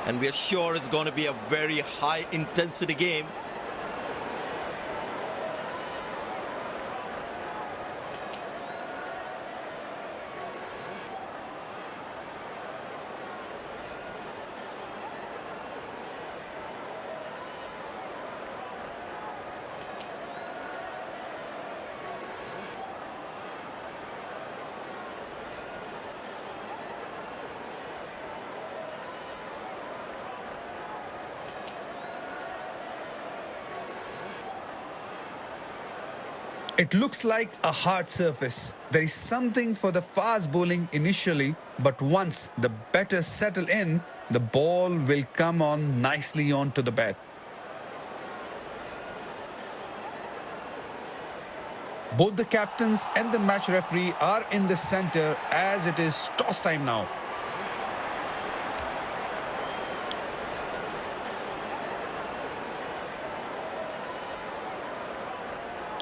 And we are sure it's going to be a very high intensity game. It looks like a hard surface. There is something for the fast bowling initially, but once the batters settle in, the ball will come on nicely onto the bat. Both the captains and the match referee are in the center as it is toss time now.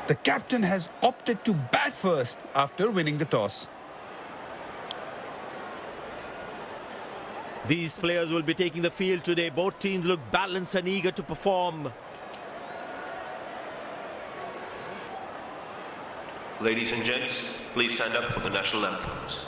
The captain has opted to bat first after winning the toss. These players will be taking the field today. Both teams look balanced and eager to perform. Ladies and gents, please stand up for the national anthems.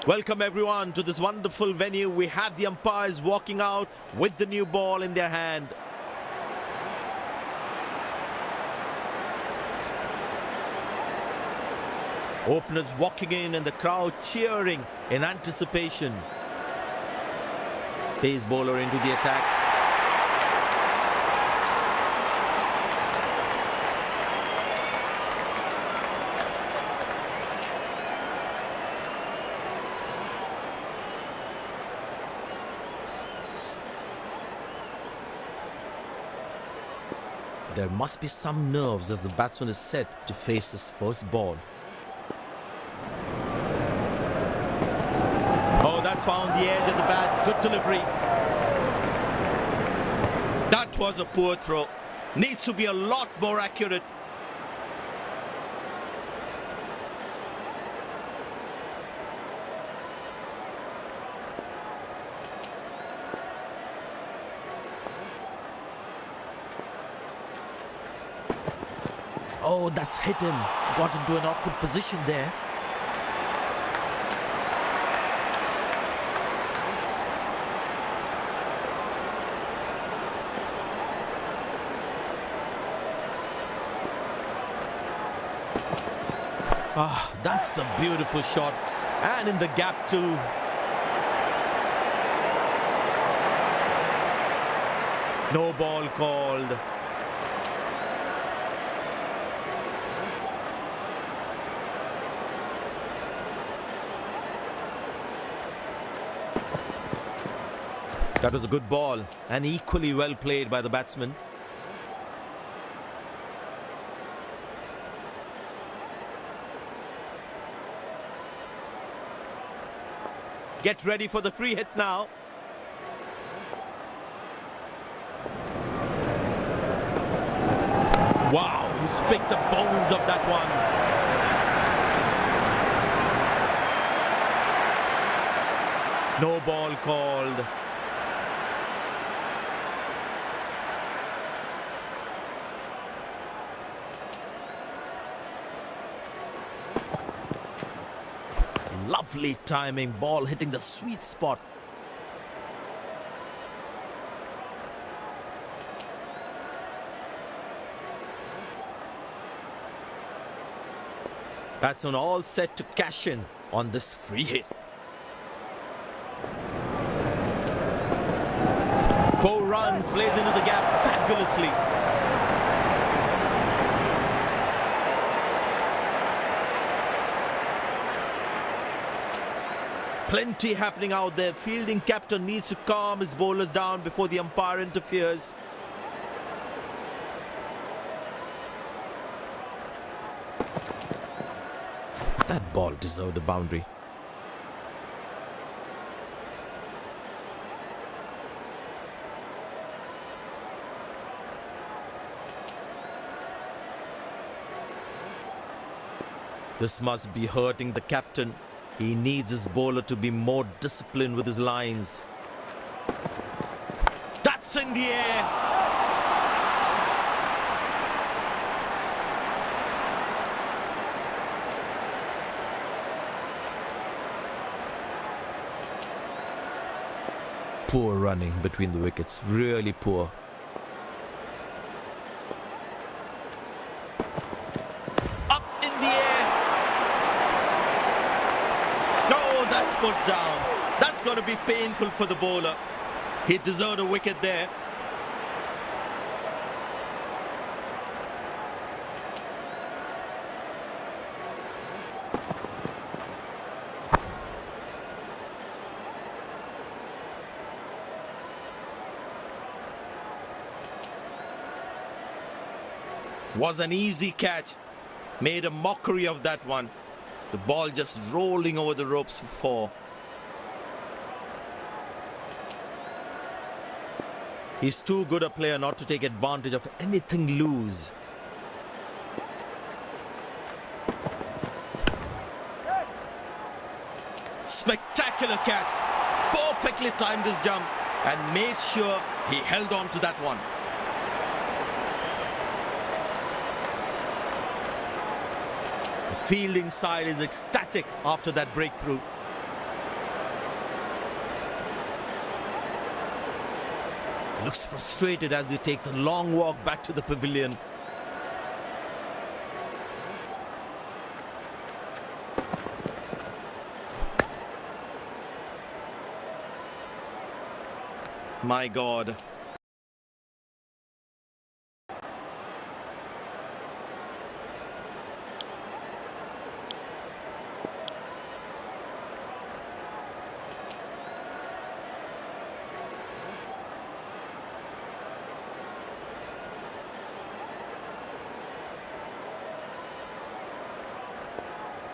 Welcome everyone to this wonderful venue. We have the umpires walking out with the new ball in their hand. Openers walking in and the crowd cheering in anticipation. Pace bowler into the attack. There must be some nerves as the batsman is set to face his first ball. Oh, that's found the edge of the bat. Good delivery. That was a poor throw. Needs to be a lot more accurate. Oh, that's hit him. Got into an awkward position there. Ah, that's a beautiful shot. And in the gap too. No ball called. That was a good ball and equally well played by the batsman. Get ready for the free hit now. Wow, he's picked the bones of that one. No ball called. Lovely timing, ball hitting the sweet spot. Batsman all set to cash in on this free hit. 4 runs, plays into the gap fabulously. Plenty happening out there. Fielding captain needs to calm his bowlers down before the umpire interferes. That ball deserved a boundary. This must be hurting the captain. He needs his bowler to be more disciplined with his lines. That's in the air. Poor running between the wickets, really poor. Up in the air. No, that's put down. That's going to be painful for the bowler. He deserved a wicket there. Was an easy catch. Made a mockery of that one. The ball just rolling over the ropes for 4. He's too good a player not to take advantage of anything loose. Spectacular catch. Perfectly timed his jump and made sure he held on to that one. The fielding side is ecstatic after that breakthrough. Looks frustrated as he takes a long walk back to the pavilion. My God.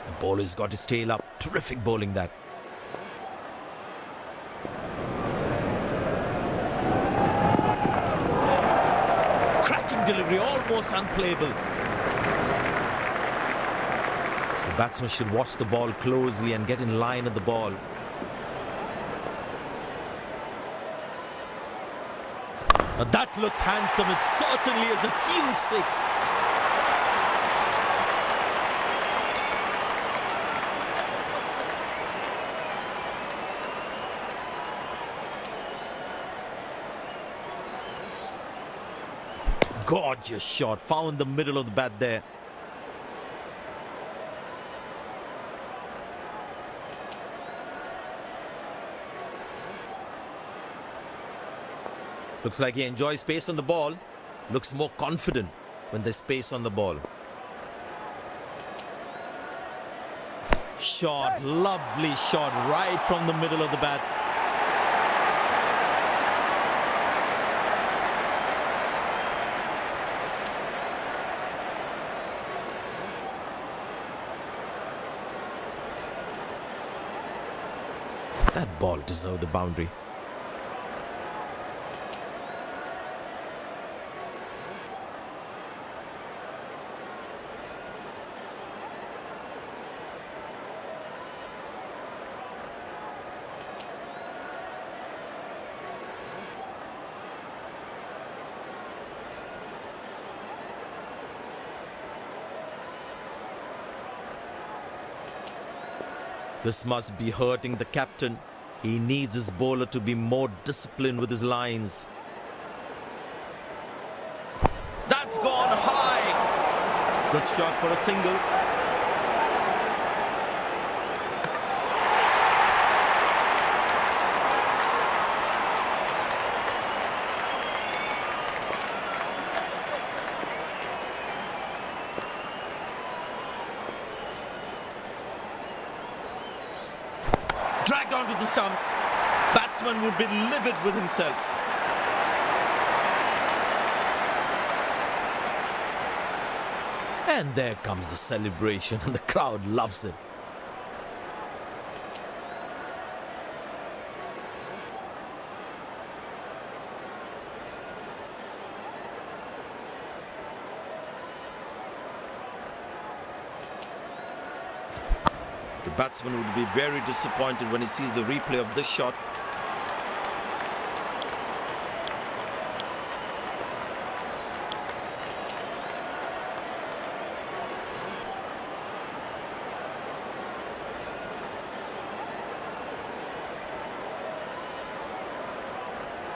The bowler's got his tail up. Terrific bowling that. Cracking delivery, almost unplayable. The batsman should watch the ball closely and get in line at the ball. Now that looks handsome. It certainly is a huge 6. Gorgeous shot, found the middle of the bat there. Looks like he enjoys space on the ball. Looks more confident when there's space on the ball. Shot, lovely shot right from the middle of the bat. That ball deserved a boundary. This must be hurting the captain. He needs his bowler to be more disciplined with his lines. That's gone high. Good shot for a single. Dragged onto the stumps. Batsman would be livid with himself. And there comes the celebration, and the crowd loves it. The batsman would be very disappointed when he sees the replay of this shot.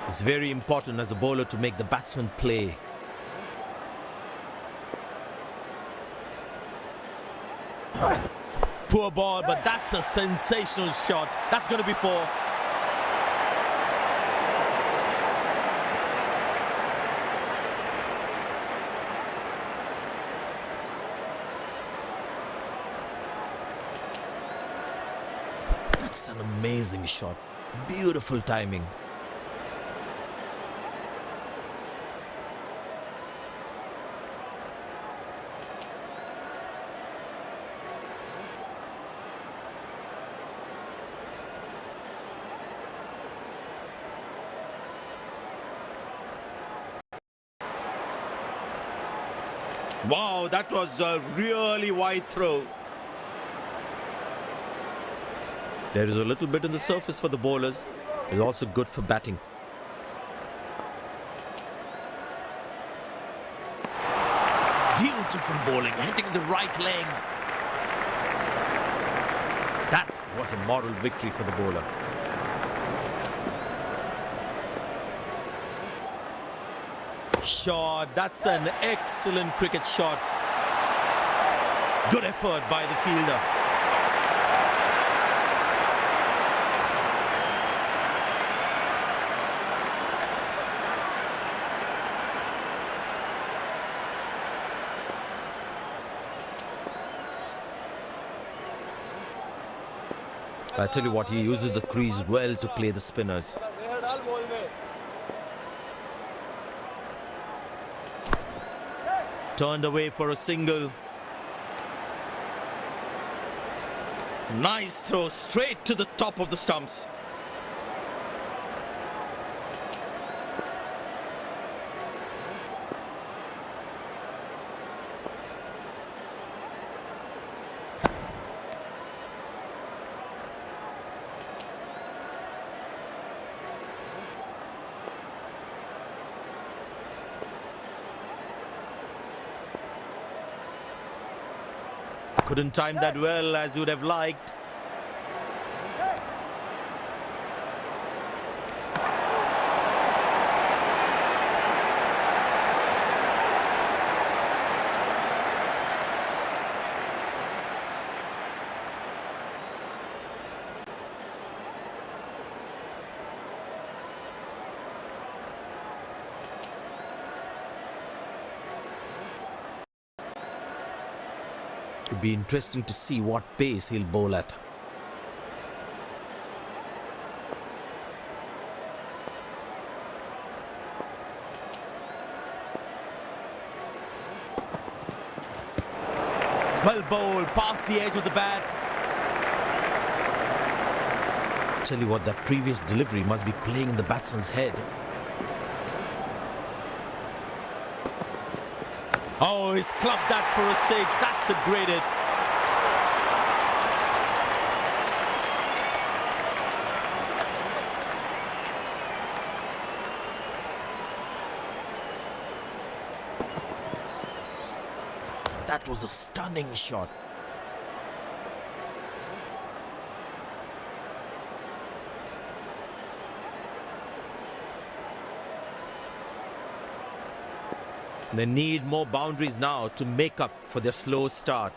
It's very important as a bowler to make the batsman play. Poor ball, but that's a sensational shot. That's going to be four. That's an amazing shot. Beautiful timing. Wow, that was a really wide throw. There is a little bit in the surface for the bowlers. It's also good for batting. Beautiful bowling, hitting the right legs. That was a moral victory for the bowler. Shot, that's an excellent cricket shot. Good effort by the fielder. I tell you what, he uses the crease well to play the spinners. Turned away for a single. Nice throw straight to the top of the stumps. Couldn't time that well as you would have liked. Could be interesting to see what pace he'll bowl at. Well bowled, past the edge of the bat. Tell you what, that previous delivery must be playing in the batsman's head. Oh, he's clubbed that for a six. That's a great hit. That was a stunning shot. They need more boundaries now to make up for their slow start.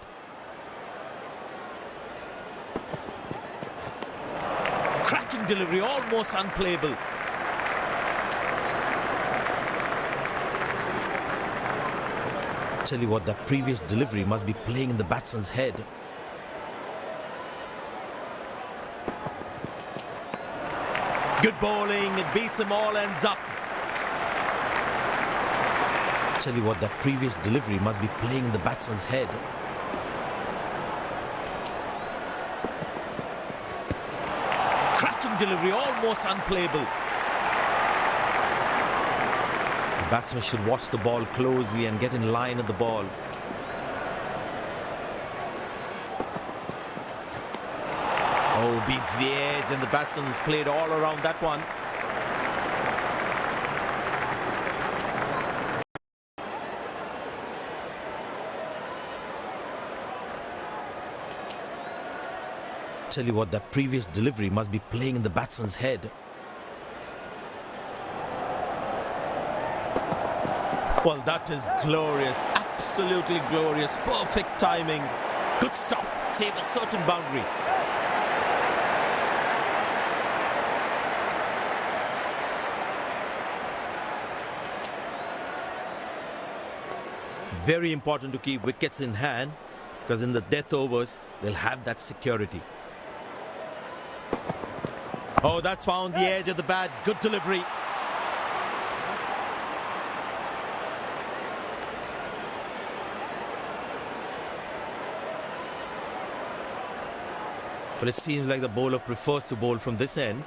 Cracking delivery, almost unplayable. Tell you what, that previous delivery must be playing in the batsman's head. Good bowling, it beats him all, ends up. Tell you what, that previous delivery must be playing in the batsman's head. Cracking delivery, almost unplayable. The batsman should watch the ball closely and get in line at the ball. Oh, beats the edge, and the batsman has played all around that one. Tell you what, that previous delivery must be playing in the batsman's head. Well, that is glorious, absolutely glorious, perfect timing. Good stop, saved a certain boundary. Very important to keep wickets in hand, because in the death overs, they'll have that security. Oh, that's found the edge of the bat. Good delivery. But it seems like the bowler prefers to bowl from this end.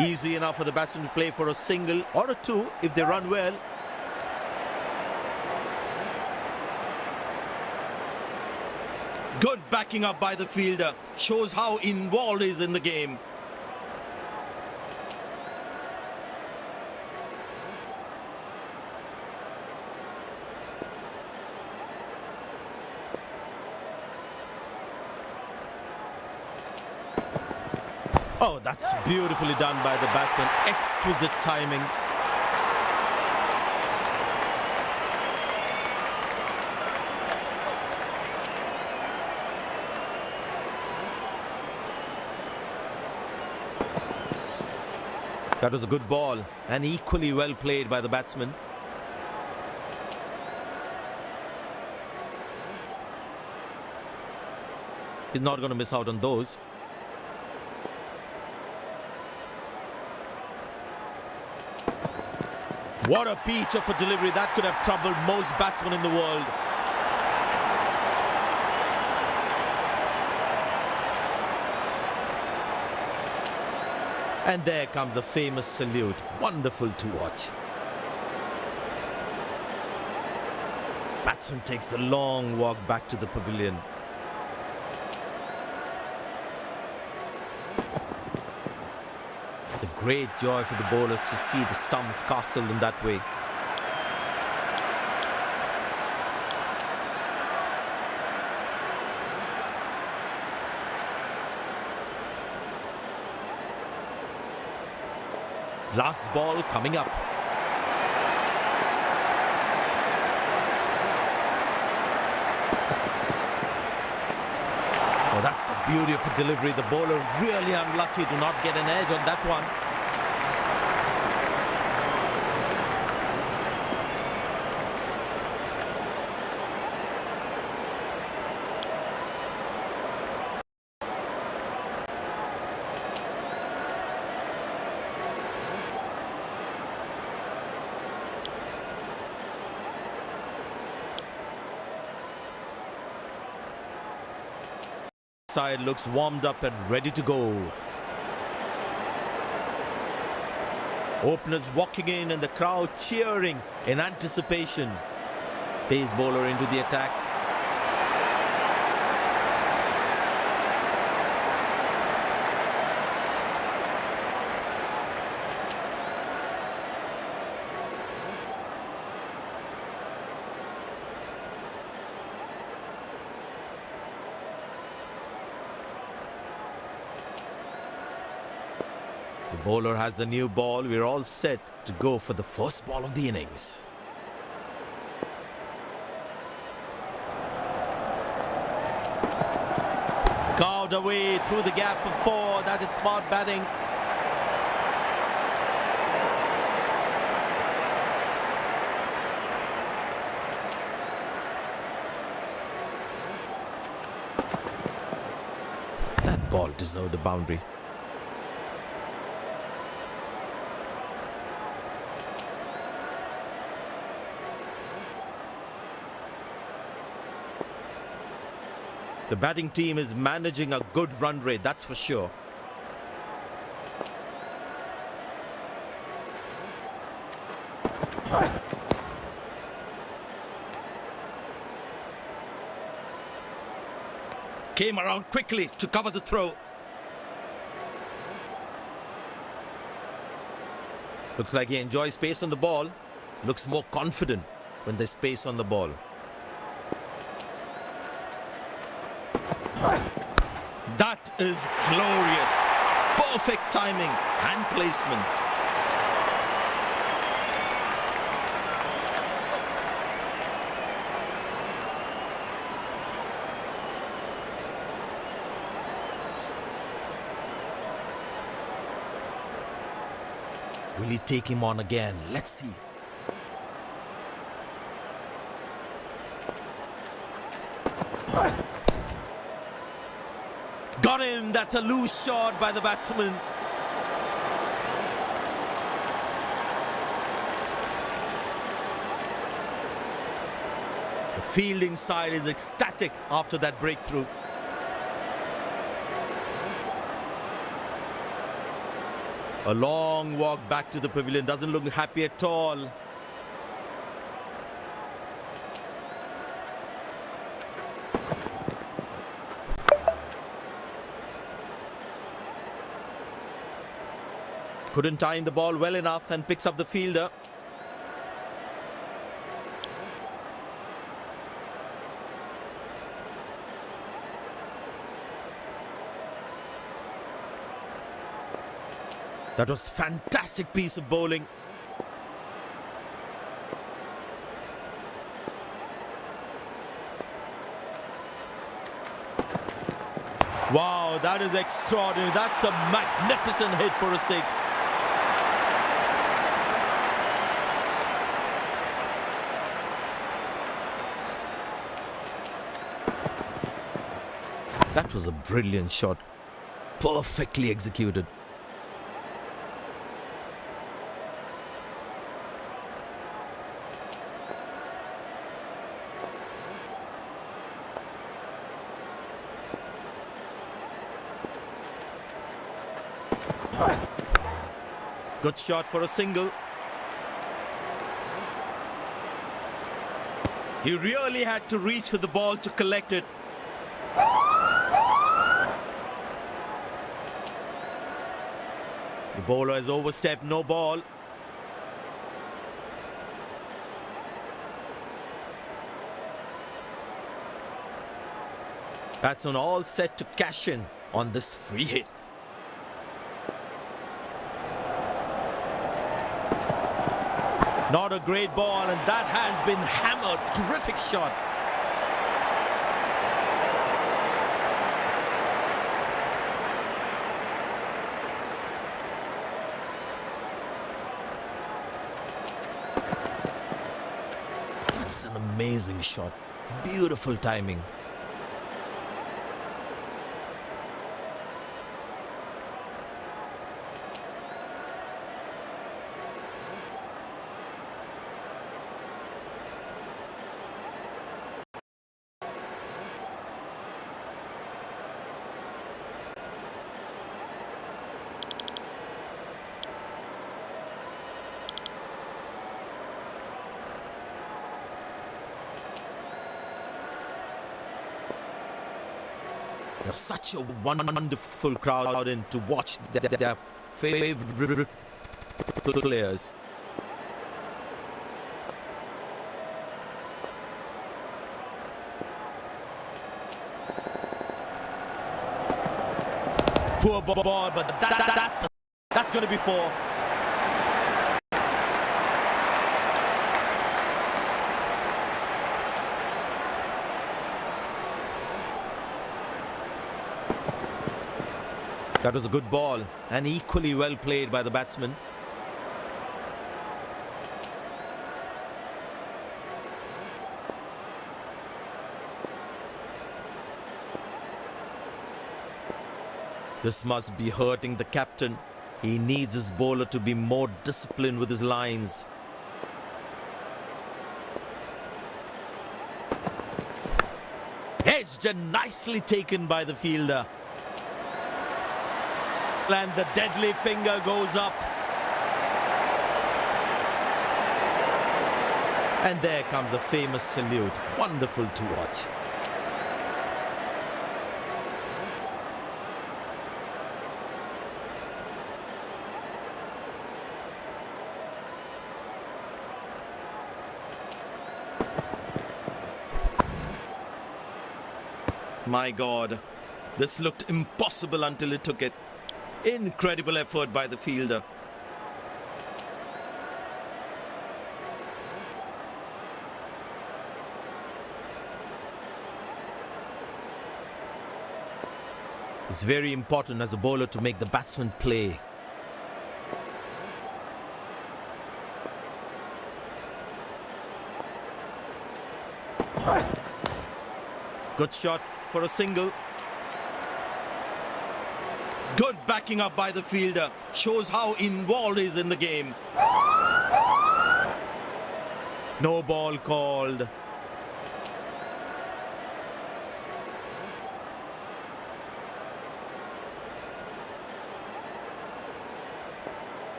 Easy enough for the batsman to play for a single or a two if they run well. Good backing up by the fielder. Shows how involved he is in the game. Oh, that's beautifully done by the batsman. Exquisite timing. That was a good ball and equally well played by the batsman. He's not going to miss out on those. What a peach of a delivery. That could have troubled most batsmen in the world. And there comes the famous salute. Wonderful to watch. Batsman takes the long walk back to the pavilion. It's a great joy for the bowlers to see the stumps castled in that way. Last ball coming up. Oh, that's a beautiful delivery. The bowler really unlucky to not get an edge on that one. side looks warmed up and ready to go. Openers walking in and the crowd cheering in anticipation. Pace bowler into the attack. The bowler has the new ball. We're all set to go for the first ball of the innings. Carved away through the gap for 4. That is smart batting. That ball deserved a boundary. The batting team is managing a good run rate, that's for sure. Came around quickly to cover the throw. Looks like he enjoys space on the ball. Looks more confident when there's space on the ball. That is glorious. Perfect timing and placement. Will he take him on again? Let's see. Got him! That's a loose shot by the batsman. The fielding side is ecstatic after that breakthrough. A long walk back to the pavilion. Doesn't look happy at all. Couldn't time the ball well enough and picks up the fielder. That was fantastic piece of bowling. Wow, that is extraordinary. That's a magnificent hit for a 6. That was a brilliant shot. Perfectly executed. Good shot for a single. He really had to reach for the ball to collect it. The bowler has overstepped, no ball. Batsman all set to cash in on this free hit. Not a great ball, and that has been hammered. Terrific shot. That's an amazing shot. Beautiful timing. There's such a wonderful crowd in to watch their favorite players. Poor ball, but that's going to be four. That was a good ball and equally well played by the batsman. This must be hurting the captain. He needs his bowler to be more disciplined with his lines. Edged and nicely taken by the fielder. And the deadly finger goes up. And there comes the famous salute. Wonderful to watch. My God, this looked impossible until it took it. Incredible effort by the fielder. It's very important as a bowler to make the batsman play. Good shot for a single. Good backing up by the fielder. Shows how involved he is in the game. No ball called.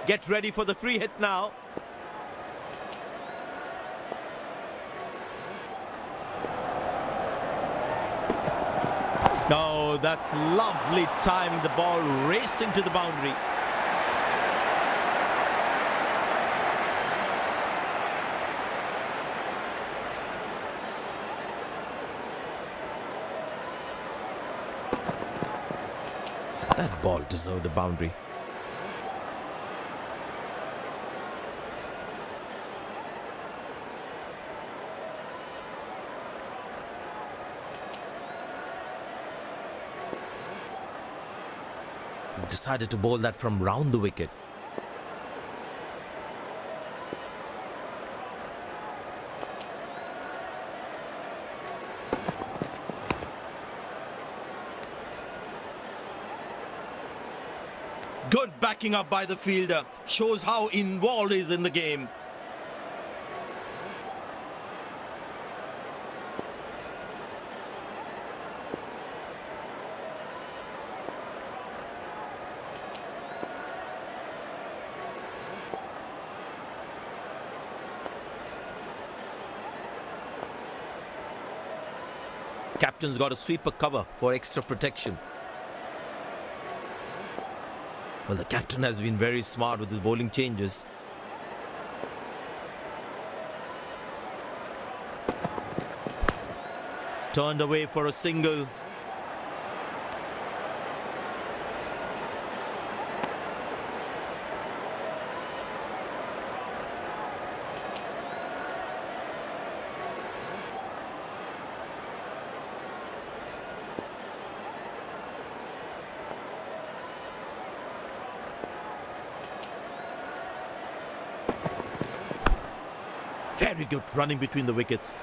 Get ready for the free hit now. No, that's lovely timing. The ball racing to the boundary. That ball deserved a boundary. Decided to bowl that from round the wicket. Good backing up by the fielder. Shows how involved he is in the game. Captain's got a sweeper cover for extra protection. Well, the captain has been very smart with his bowling changes. Turned away for a single. Very good running between the wickets.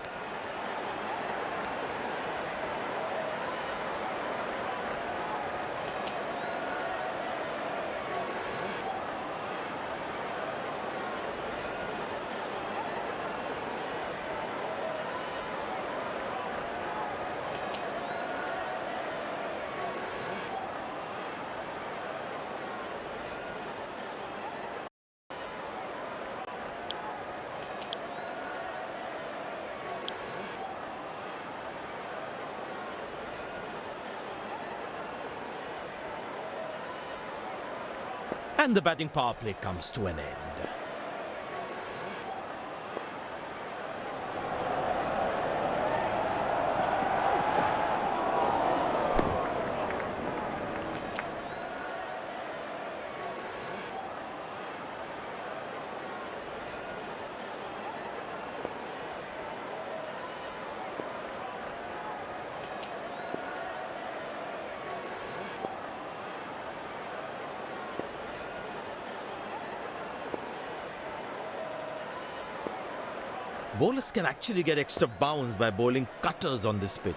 And the batting power play comes to an end. Bowlers can actually get extra bounce by bowling cutters on this pitch.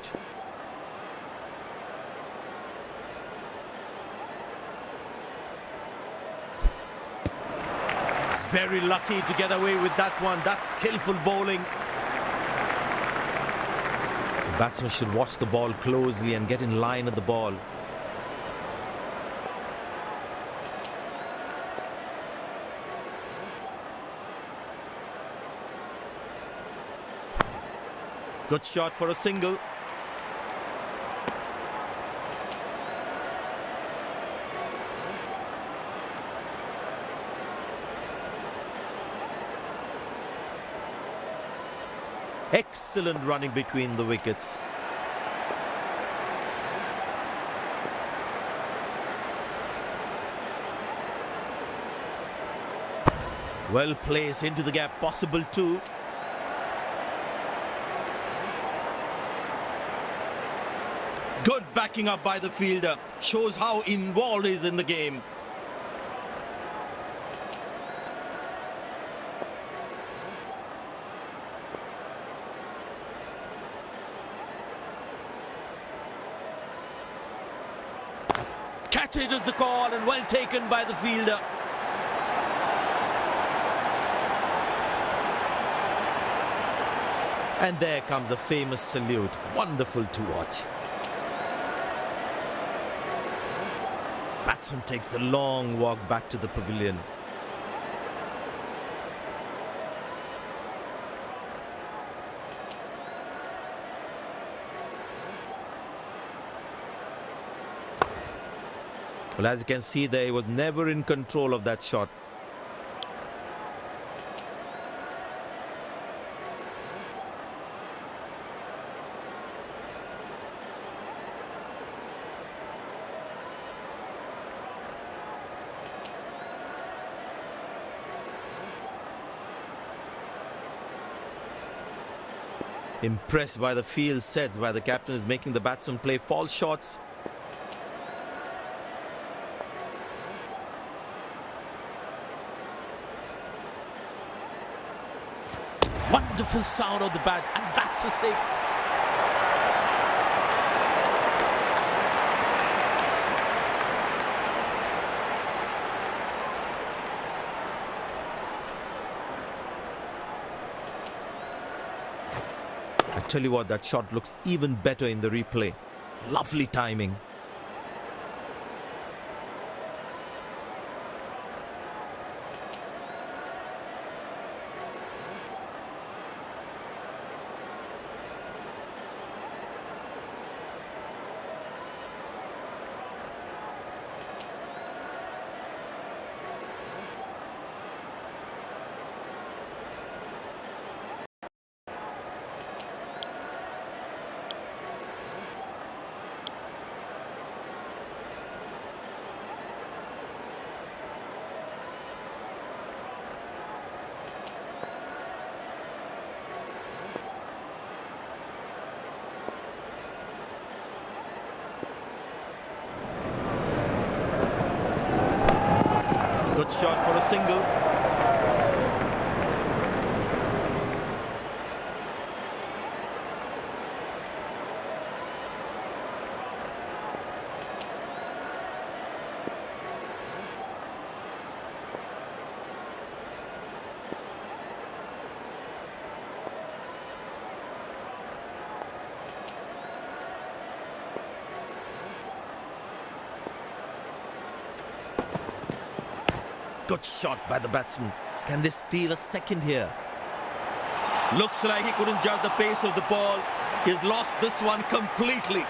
He's very lucky to get away with that one. That's skillful bowling. The batsman should watch the ball closely and get in line at the ball. Good shot for a single. Excellent running between the wickets. Well placed into the gap, possible too. Good backing up by the fielder. Shows how involved he is in the game. Catch it is the call, and well taken by the fielder. And there comes the famous salute. Wonderful to watch. Batsman takes the long walk back to the pavilion. Well, as you can see there, he was never in control of that shot. Impressed by the field sets by the captain is making the batsman play false shots. Wonderful sound of the bat, and that's a six. I tell you what, that shot looks even better in the replay. Lovely timing. Good shot for a single. Good shot by the batsman. Can they steal a second here? Looks like he couldn't judge the pace of the ball. He's lost this one completely.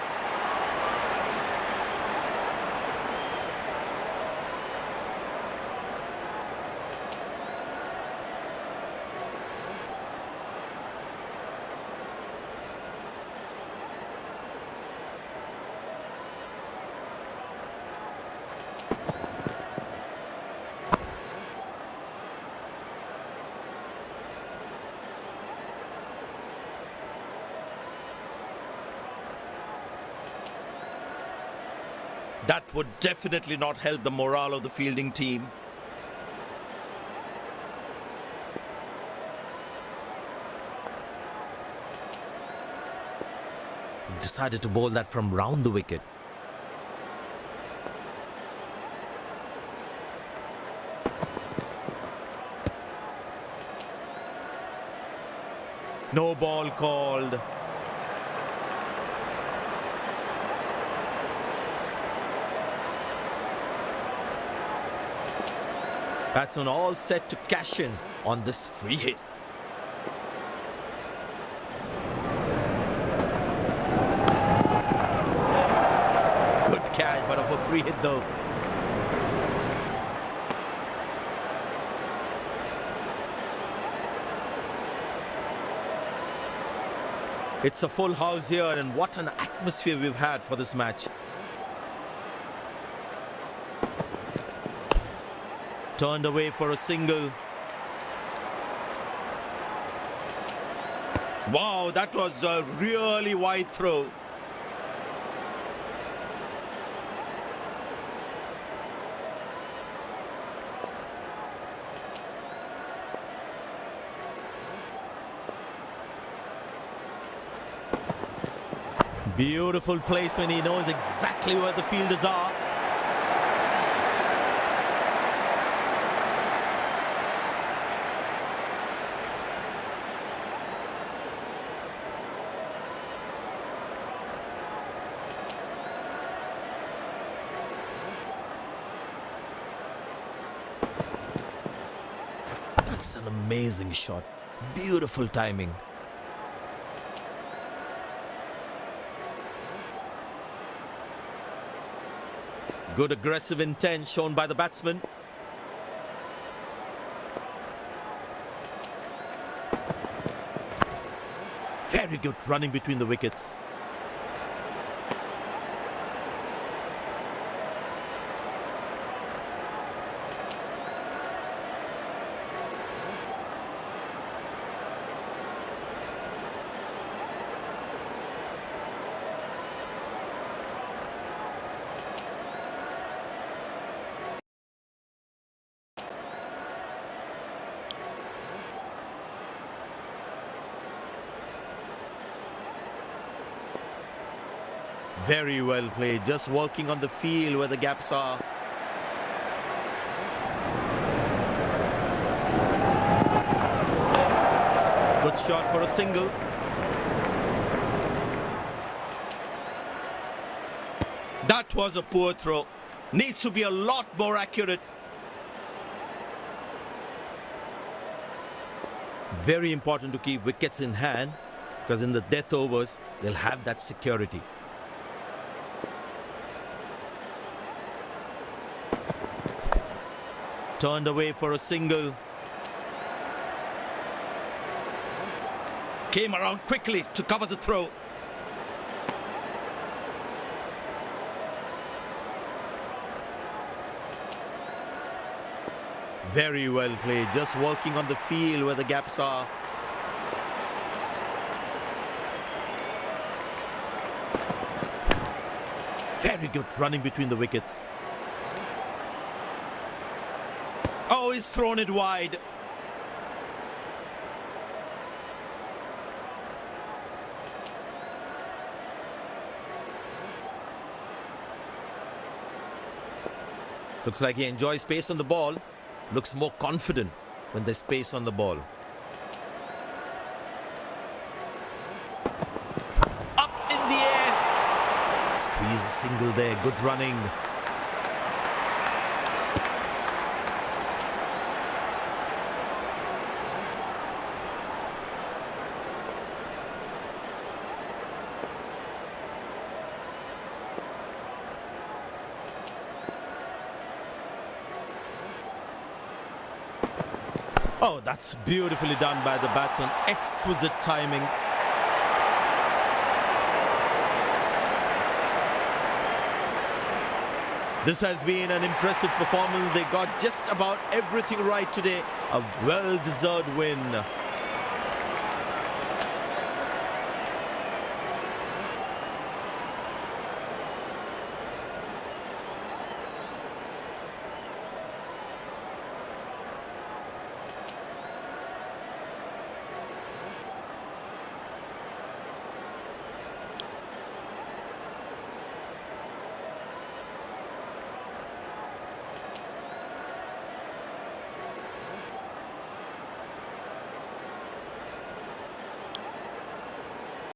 That would definitely not help the morale of the fielding team. He decided to bowl that from round the wicket. No ball called. Batsman all set to cash in on this free hit. Good catch, but of a free hit though. It's a full house here, and what an atmosphere we've had for this match. Turned away for a single. Wow, that was a really wide throw. Beautiful placement. He knows exactly where the fielders are. That's an amazing shot. Beautiful timing. Good aggressive intent shown by the batsman. Very good running between the wickets. Very well played, just working on the field where the gaps are. Good shot for a single. That was a poor throw. Needs to be a lot more accurate. Very important to keep wickets in hand, because in the death overs, they'll have that security. Turned away for a single. Came around quickly to cover the throw. Very well played, just working on the field where the gaps are. Very good running between the wickets. Oh, he's thrown it wide. Looks like he enjoys space on the ball. Looks more confident when there's space on the ball. Up in the air. Squeeze a single there. Good running. Oh, that's beautifully done by the batsman. Exquisite timing. This has been an impressive performance. They got just about everything right today. A well-deserved win.